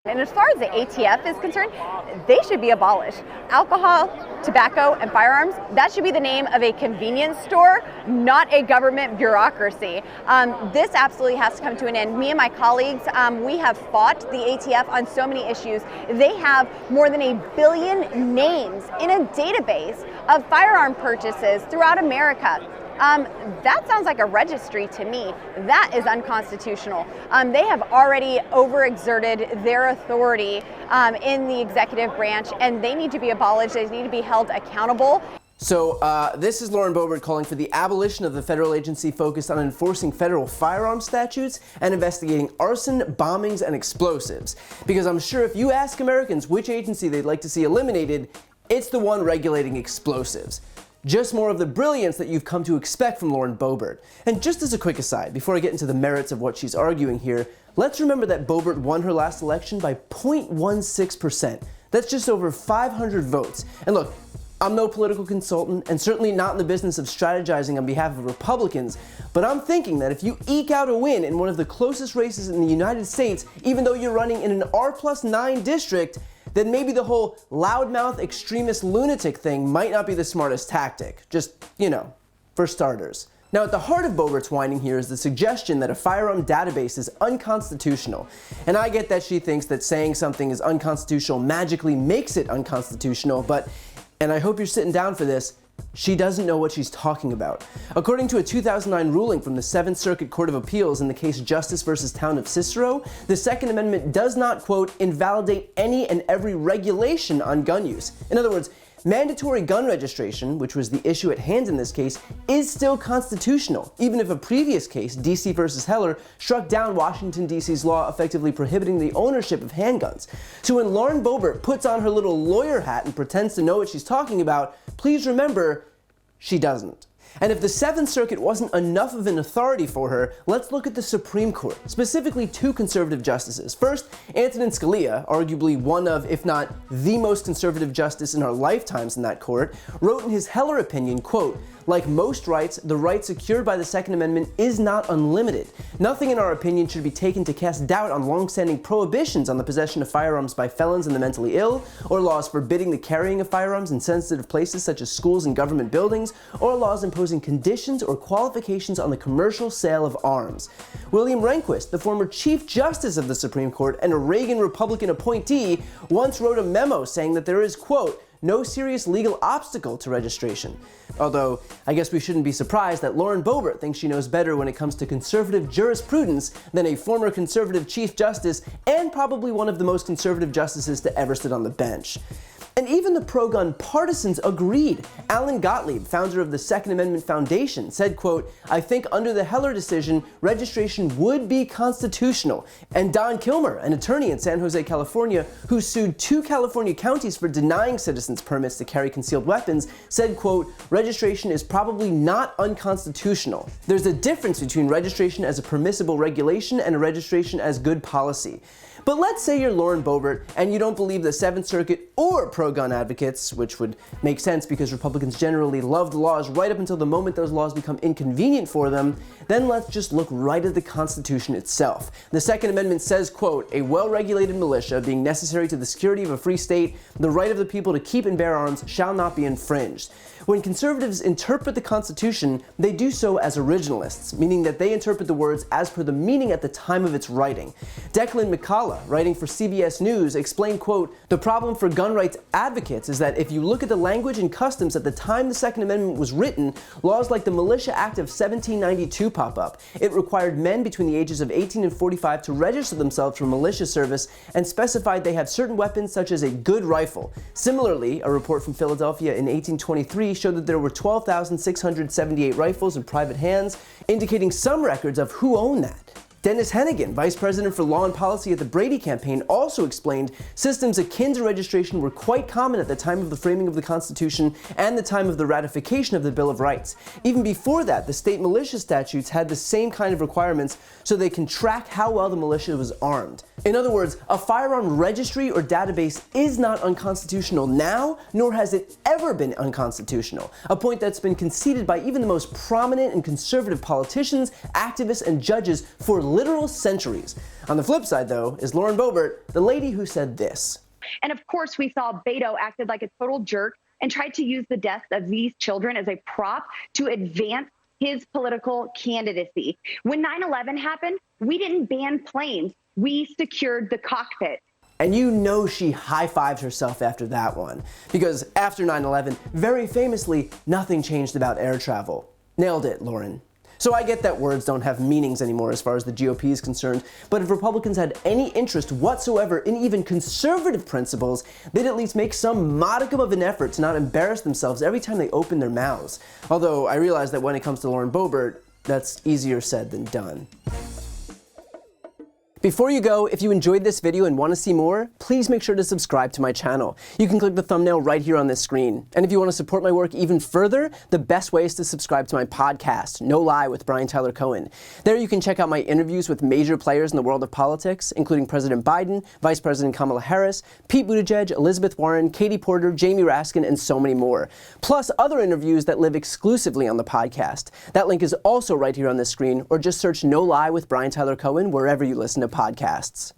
And as far as the ATF is concerned, they should be abolished. Alcohol, tobacco, and firearms, that should be the name of a convenience store, not a government bureaucracy. This absolutely has to come to an end. Me and my colleagues, we have fought the ATF on so many issues. They have more than 1 billion names in a database of firearm purchases throughout America. That sounds like a registry to me. That is unconstitutional. They have already overexerted their authority in the executive branch, and they need to be abolished. They need to be held accountable. So this is Lauren Boebert calling for the abolition of the federal agency focused on enforcing federal firearm statutes and investigating arson, bombings, and explosives. Because I'm sure if you ask Americans which agency they'd like to see eliminated, it's the one regulating explosives. Just more of the brilliance that you've come to expect from Lauren Boebert. And just as a quick aside, before I get into the merits of what she's arguing here, let's remember that Boebert won her last election by 0.16%. That's just over 500 votes. And look, I'm no political consultant and certainly not in the business of strategizing on behalf of Republicans, but I'm thinking that if you eke out a win in one of the closest races in the United States, even though you're running in an R+9 district, then maybe the whole loudmouth extremist lunatic thing might not be the smartest tactic. Just, for starters. Now, at the heart of Boebert's whining here is the suggestion that a firearm database is unconstitutional. And I get that she thinks that saying something is unconstitutional magically makes it unconstitutional, but, and I hope you're sitting down for this, she doesn't know what she's talking about. According to a 2009 ruling from the 7th Circuit Court of Appeals in the case Justice versus Town of Cicero, the Second Amendment does not, quote, invalidate any and every regulation on gun use. In other words, mandatory gun registration, which was the issue at hand in this case, is still constitutional, even if a previous case, DC versus Heller, struck down Washington, D.C.'s law effectively prohibiting the ownership of handguns. So when Lauren Boebert puts on her little lawyer hat and pretends to know what she's talking about, please remember, she doesn't. And if the 7th Circuit wasn't enough of an authority for her, let's look at the Supreme Court, specifically two conservative justices. First, Antonin Scalia, arguably one of, if not the most conservative justice in our lifetimes in that court, wrote in his Heller opinion, quote, like most rights, the right secured by the Second Amendment is not unlimited. Nothing in our opinion should be taken to cast doubt on long-standing prohibitions on the possession of firearms by felons and the mentally ill, or laws forbidding the carrying of firearms in sensitive places such as schools and government buildings, or laws imposing conditions or qualifications on the commercial sale of arms. William Rehnquist, the former Chief Justice of the Supreme Court and a Reagan Republican appointee, once wrote a memo saying that there is, quote, no serious legal obstacle to registration. Although, I guess we shouldn't be surprised that Lauren Boebert thinks she knows better when it comes to conservative jurisprudence than a former conservative Chief Justice and probably one of the most conservative justices to ever sit on the bench. And even the pro-gun partisans agreed. Alan Gottlieb, founder of the Second Amendment Foundation, said, quote, I think under the Heller decision, registration would be constitutional. And Don Kilmer, an attorney in San Jose, California, who sued 2 California counties for denying citizens permits to carry concealed weapons, said, quote, registration is probably not unconstitutional. There's a difference between registration as a permissible regulation and a registration as good policy. But let's say you're Lauren Boebert and you don't believe the 7th Circuit or pro-gun advocates, which would make sense because Republicans generally love the laws right up until the moment those laws become inconvenient for them, then let's just look right at the Constitution itself. The Second Amendment says, quote, a well-regulated militia being necessary to the security of a free state, the right of the people to keep and bear arms shall not be infringed. When conservatives interpret the Constitution, they do so as originalists, meaning that they interpret the words as per the meaning at the time of its writing. Declan McCullough, writing for CBS News, explained, quote, the problem for gun rights advocates is that if you look at the language and customs at the time the Second Amendment was written, laws like the Militia Act of 1792 pop up. It required men between the ages of 18 and 45 to register themselves for militia service and specified they have certain weapons such as a good rifle. Similarly, a report from Philadelphia in 1823 showed that there were 12,678 rifles in private hands, indicating some records of who owned that. Dennis Hennigan, vice president for law and policy at the Brady campaign, also explained systems akin to registration were quite common at the time of the framing of the Constitution and the time of the ratification of the Bill of Rights. Even before that, the state militia statutes had the same kind of requirements so they can track how well the militia was armed. In other words, a firearm registry or database is not unconstitutional now, nor has it ever been unconstitutional, a point that's been conceded by even the most prominent and conservative politicians, activists, and judges for literal centuries. On the flip side, though, is Lauren Boebert, the lady who said this. And of course, we saw Beto acted like a total jerk and tried to use the deaths of these children as a prop to advance his political candidacy. When 9/11 happened, we didn't ban planes. We secured the cockpit. And you know she high-fived herself after that one. Because after 9/11, very famously, nothing changed about air travel. Nailed it, Lauren. So I get that words don't have meanings anymore as far as the GOP is concerned, but if Republicans had any interest whatsoever in even conservative principles, they'd at least make some modicum of an effort to not embarrass themselves every time they open their mouths. Although I realize that when it comes to Lauren Boebert, that's easier said than done. Before you go, if you enjoyed this video and want to see more, please make sure to subscribe to my channel. You can click the thumbnail right here on this screen. And if you want to support my work even further, the best way is to subscribe to my podcast, No Lie with Brian Tyler Cohen. There you can check out my interviews with major players in the world of politics, including President Biden, Vice President Kamala Harris, Pete Buttigieg, Elizabeth Warren, Katie Porter, Jamie Raskin, and so many more. Plus other interviews that live exclusively on the podcast. That link is also right here on this screen, or just search No Lie with Brian Tyler Cohen wherever you listen to podcasts.